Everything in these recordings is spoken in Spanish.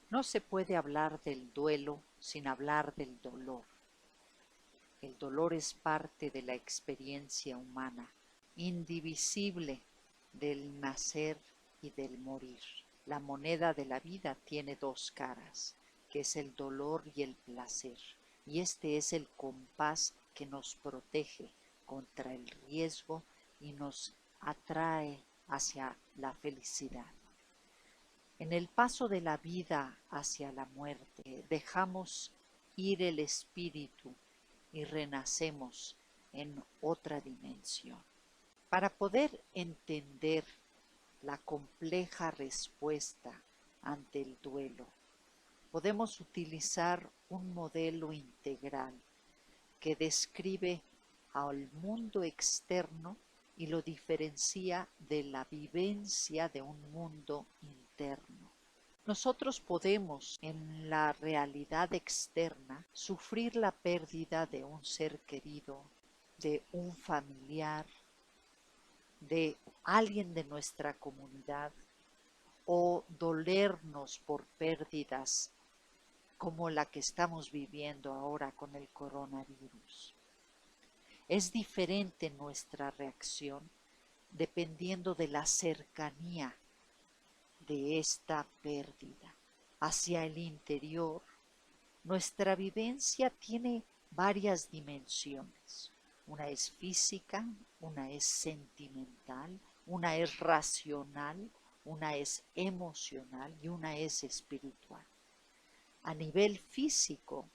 No se puede hablar del duelo sin hablar del dolor. El dolor es parte de la experiencia humana, indivisible del nacer y del morir. La moneda de la vida tiene dos caras, que es el dolor y el placer, y este es el compás que nos protege contra el riesgo y nos atrae hacia la felicidad. En el paso de la vida hacia la muerte, dejamos ir el espíritu y renacemos en otra dimensión. Para poder entender la compleja respuesta ante el duelo, podemos utilizar un modelo integral que describe al mundo externo y lo diferencia de la vivencia de un mundo interno. Nosotros podemos, en la realidad externa, sufrir la pérdida de un ser querido, de un familiar, de alguien de nuestra comunidad, o dolernos por pérdidas como la que estamos viviendo ahora con el coronavirus. Es diferente nuestra reacción dependiendo de la cercanía de esta pérdida. Hacia el interior, nuestra vivencia tiene varias dimensiones. Una es física, una es sentimental, una es racional, una es emocional y una es espiritual. A nivel físico,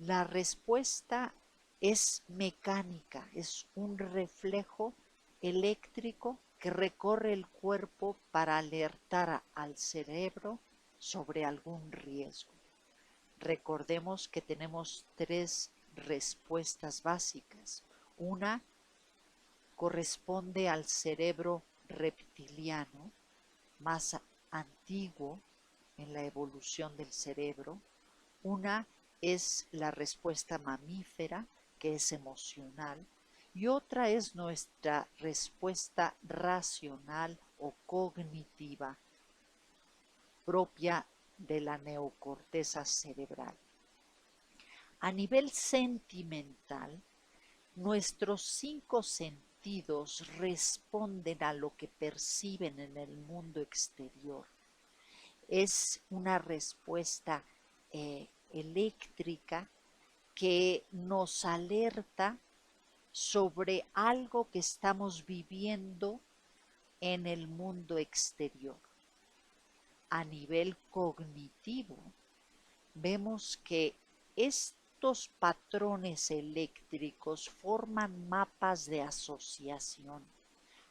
la respuesta es mecánica, es un reflejo eléctrico que recorre el cuerpo para alertar al cerebro sobre algún riesgo. Recordemos que tenemos tres respuestas básicas. Una corresponde al cerebro reptiliano, más antiguo en la evolución del cerebro. Una es la respuesta mamífera, que es emocional, y otra es nuestra respuesta racional o cognitiva, propia de la neocorteza cerebral. A nivel sentimental, nuestros cinco sentidos responden a lo que perciben en el mundo exterior. Es una respuesta eléctrica que nos alerta sobre algo que estamos viviendo en el mundo exterior. A nivel cognitivo, vemos que estos patrones eléctricos forman mapas de asociación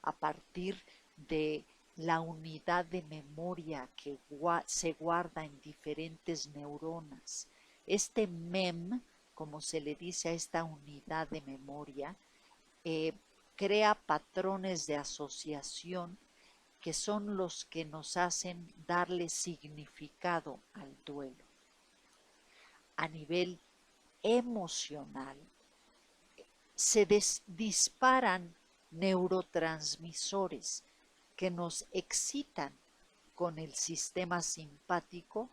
a partir de la unidad de memoria que se guarda en diferentes neuronas. Este MEM, como se le dice a esta unidad de memoria, crea patrones de asociación que son los que nos hacen darle significado al duelo. A nivel emocional, se disparan neurotransmisores que nos excitan con el sistema simpático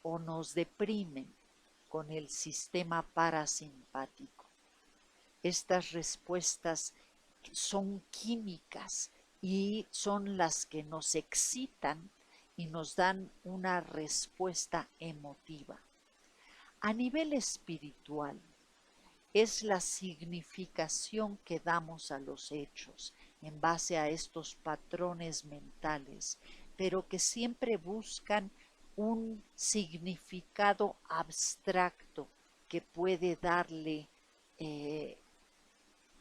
o nos deprimen con el sistema parasimpático. Estas respuestas son químicas y son las que nos excitan y nos dan una respuesta emotiva. A nivel espiritual, es la significación que damos a los hechos en base a estos patrones mentales, pero que siempre buscan un significado abstracto que puede darle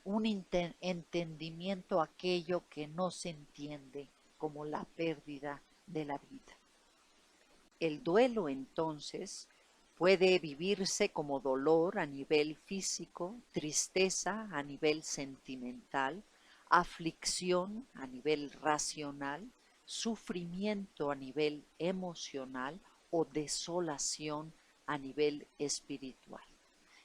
un entendimiento a aquello que no se entiende, como la pérdida de la vida. El duelo, entonces, puede vivirse como dolor a nivel físico, tristeza a nivel sentimental, aflicción a nivel racional, sufrimiento a nivel emocional o desolación a nivel espiritual.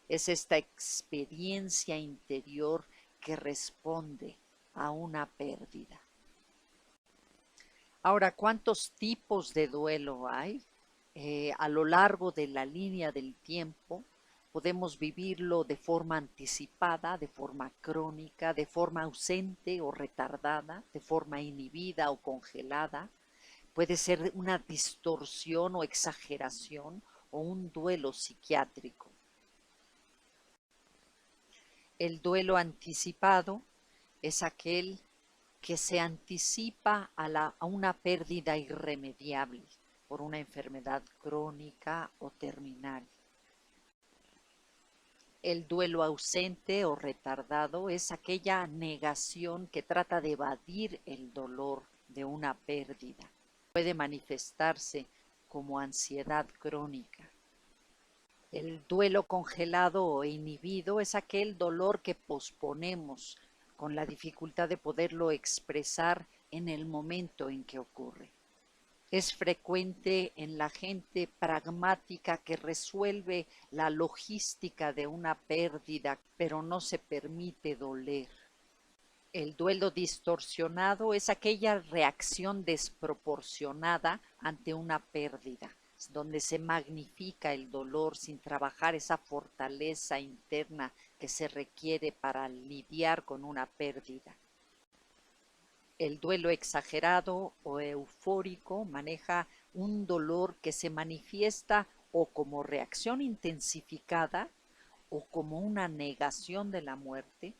Es esta experiencia interior que responde a una pérdida. Ahora, ¿cuántos tipos de duelo hay? a lo largo de la línea del tiempo, podemos vivirlo de forma anticipada, de forma crónica, de forma ausente o retardada, de forma inhibida o congelada. Puede ser una distorsión o exageración o un duelo psiquiátrico. El duelo anticipado es aquel que se anticipa a una pérdida irremediable por una enfermedad crónica o terminal. El duelo ausente o retardado es aquella negación que trata de evadir el dolor de una pérdida. Puede manifestarse como ansiedad crónica. El duelo congelado o inhibido es aquel dolor que posponemos con la dificultad de poderlo expresar en el momento en que ocurre. Es frecuente en la gente pragmática que resuelve la logística de una pérdida, pero no se permite doler. El duelo distorsionado es aquella reacción desproporcionada ante una pérdida, donde se magnifica el dolor sin trabajar esa fortaleza interna que se requiere para lidiar con una pérdida. El duelo exagerado o eufórico maneja un dolor que se manifiesta o como reacción intensificada o como una negación de la muerte,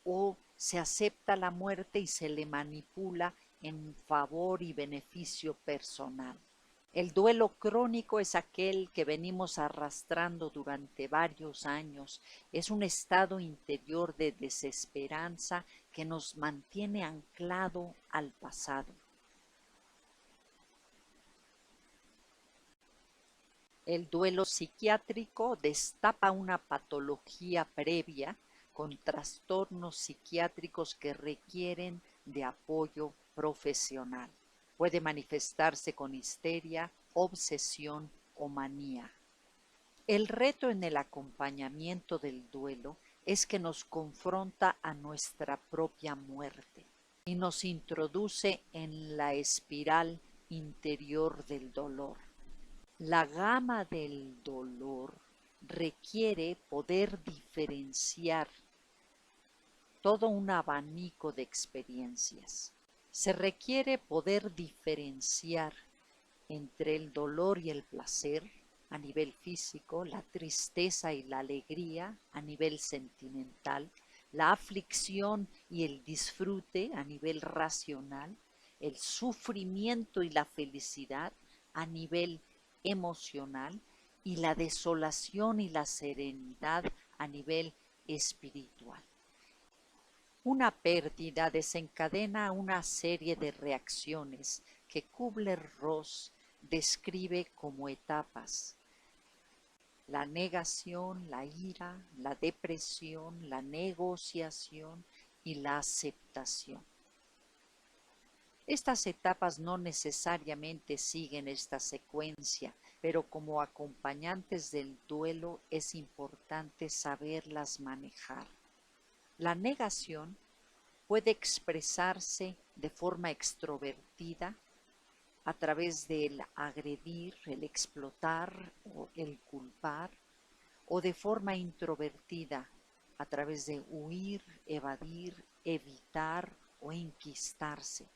o se acepta la muerte y se le manipula en favor y beneficio personal. El duelo crónico es aquel que venimos arrastrando durante varios años. Es un estado interior de desesperanza que nos mantiene anclado al pasado. El duelo psiquiátrico destapa una patología previa con trastornos psiquiátricos que requieren de apoyo profesional. Puede manifestarse con histeria, obsesión o manía. El reto en el acompañamiento del duelo es que nos confronta a nuestra propia muerte y nos introduce en la espiral interior del dolor. La gama del dolor requiere poder diferenciar todo un abanico de experiencias. Se requiere poder diferenciar entre el dolor y el placer a nivel físico, la tristeza y la alegría a nivel sentimental, la aflicción y el disfrute a nivel racional, el sufrimiento y la felicidad a nivel emocional y la desolación y la serenidad a nivel espiritual. Una pérdida desencadena una serie de reacciones que Kubler-Ross describe como etapas: la negación, la ira, la depresión, la negociación y la aceptación. Estas etapas no necesariamente siguen esta secuencia, pero como acompañantes del duelo es importante saberlas manejar. La negación puede expresarse de forma extrovertida a través del agredir, el explotar o el culpar, o de forma introvertida a través de huir, evadir, evitar o enquistarse.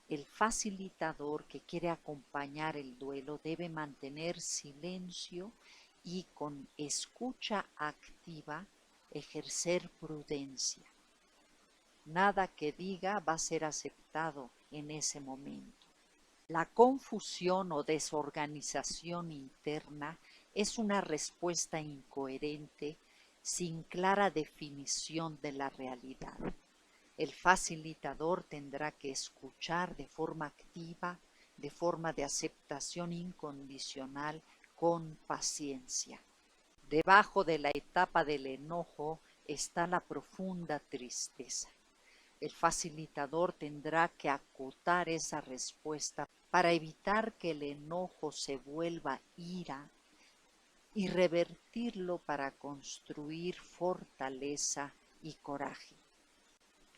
El facilitador que quiere acompañar el duelo debe mantener silencio y con escucha activa ejercer prudencia. Nada que diga va a ser aceptado en ese momento. La confusión o desorganización interna es una respuesta incoherente sin clara definición de la realidad. El facilitador tendrá que escuchar de forma activa, de forma de aceptación incondicional, con paciencia. Debajo de la etapa del enojo está la profunda tristeza. El facilitador tendrá que acotar esa respuesta para evitar que el enojo se vuelva ira y revertirlo para construir fortaleza y coraje.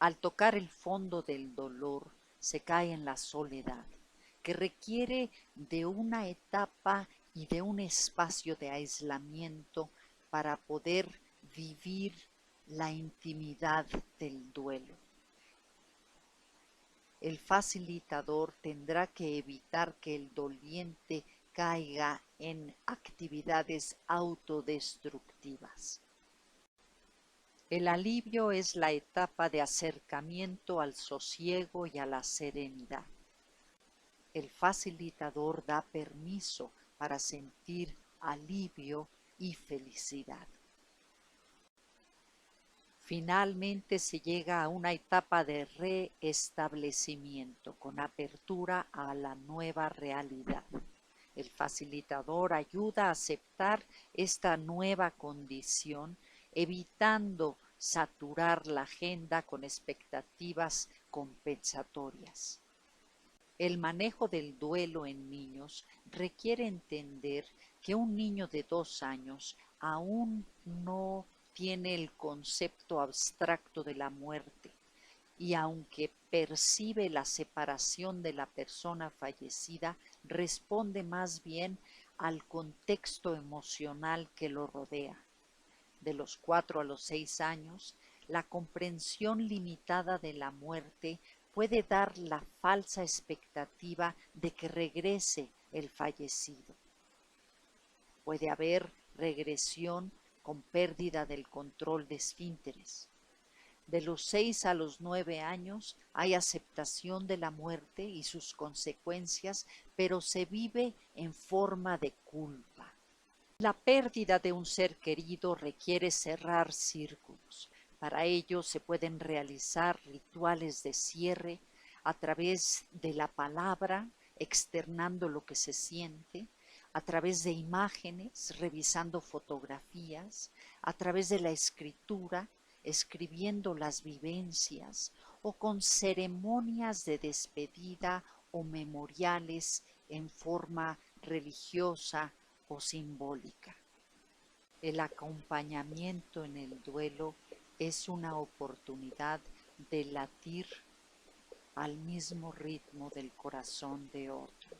Al tocar el fondo del dolor, se cae en la soledad, que requiere de una etapa y de un espacio de aislamiento para poder vivir la intimidad del duelo. El facilitador tendrá que evitar que el doliente caiga en actividades autodestructivas. El alivio es la etapa de acercamiento al sosiego y a la serenidad. El facilitador da permiso para sentir alivio y felicidad. Finalmente se llega a una etapa de reestablecimiento con apertura a la nueva realidad. El facilitador ayuda a aceptar esta nueva condición, evitando saturar la agenda con expectativas compensatorias. El manejo del duelo en niños requiere entender que un niño de 2 años aún no tiene el concepto abstracto de la muerte y aunque percibe la separación de la persona fallecida, responde más bien al contexto emocional que lo rodea. De los 4 a los 6 años, la comprensión limitada de la muerte puede dar la falsa expectativa de que regrese el fallecido. Puede haber regresión con pérdida del control de esfínteres. De los 6 a los 9 años hay aceptación de la muerte y sus consecuencias, pero se vive en forma de culpa. La pérdida de un ser querido requiere cerrar círculos. Para ello se pueden realizar rituales de cierre a través de la palabra, externando lo que se siente, a través de imágenes, revisando fotografías, a través de la escritura, escribiendo las vivencias, o con ceremonias de despedida o memoriales en forma religiosa o simbólica. El acompañamiento en el duelo es una oportunidad de latir al mismo ritmo del corazón de otro.